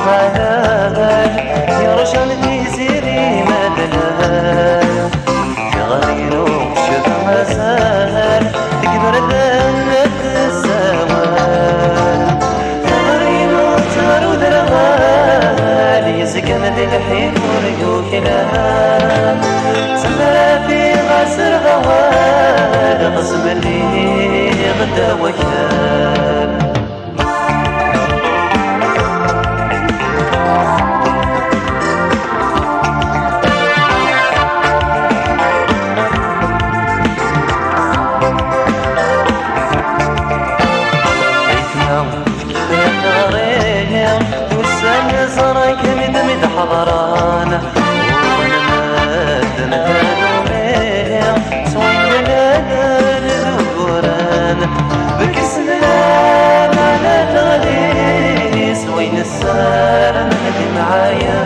خيال يرشان في سيري مدلال في غرير وشد مزال تكبر ذنك الزوال غرير وتمرود رغال يسكن ذي الحين ورقوك لها سمرا في غسر غوال غصب اللي غدا وكال صارك مد حضرانا ونمدنا هالومية سوينا الذكوران بكسم لا تغلي سوين السلام هدي معايا